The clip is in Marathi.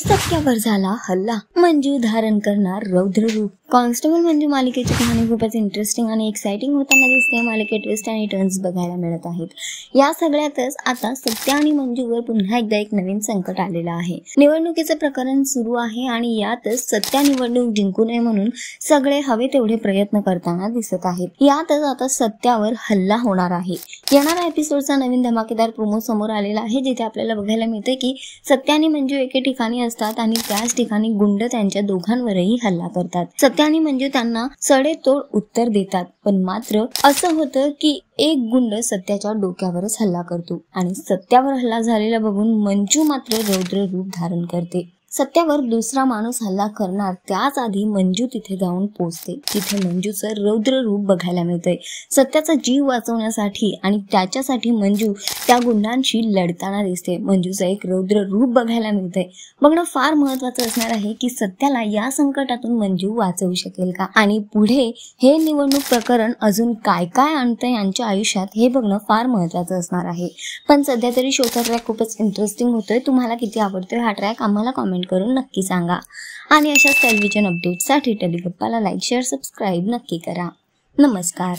सत्यावर झाला हल्ला, मंजू धारण करणार रौद्र रूप। कॉन्स्टेबल मंजू मालिकेची कहाणी खूपच इंटरेस्टिंग आणि एक्साइटिंग होताना दिसते। मालिकेत ट्विस्ट आणि टर्न्स बघायला मिळत आहेत। या सगळ्यातच आता सत्या आणि मंजूवर पुन्हा एकदा एक नवीन संकट आलेलं आहे। निवडणुकीचं प्रकरण सुरू आहे आणि यातच सत्या निवडणूक जिंकू नये म्हणून सगळे हवे तेवढे प्रयत्न करताना दिसत आहेत। यातच आता सत्यावर हल्ला होणार आहे। येणाऱ्या एपिसोडचा नवीन धमाकेदार प्रोमो समोर आलेला आहे, जिथे आपल्याला बघायला मिळते की सत्या आणि मंजू एके ठिकाणी असतात आणि त्याच ठिकाणी गुंड त्यांच्या दोघांवरही हल्ला करतात। सत्या आणि मंजू त्यांना सडेतोड उत्तर देतात, पण मात्र असं होतं की एक गुंड सत्याच्या डोक्यावरच हल्ला करतो आणि सत्यावर हल्ला झालेला बघून मंजू मात्र रौद्र रूप धारण करते। सत्यावर दुसरा माणूस हल्ला करणार त्याच आधी मंजू तिथे जाऊन पोहोचते। तिथे मंजूचं रौद्र रूप बघायला मिळतंय। सत्याचा जीव वाचवण्यासाठी आणि त्याच्यासाठी मंजू त्या गुंडांशी लढताना दिसते। मंजूचं एक रौद्र रूप बघायला मिळतंय। बघणं फार महत्त्वाचं असणार आहे की सत्याला या संकटातून मंजू वाचवू शकेल का, आणि पुढे हे निवडणूक प्रकरण अजून काय काय आणतं यांच्या आयुष्यात हे बघणं फार महत्त्वाचं असणार आहे। पण सध्या तरी शोचा ट्रॅक खूपच इंटरेस्टिंग होतोय। तुम्हाला किती आवडतोय हा ट्रॅक आम्हाला कमेंट करून नक्की सांगा आणि अशाच टेलिव्हिजन अपडेट्ससाठी टेलिगप्पाला लाईक, शेअर, सबस्क्राईब नक्की करा। नमस्कार।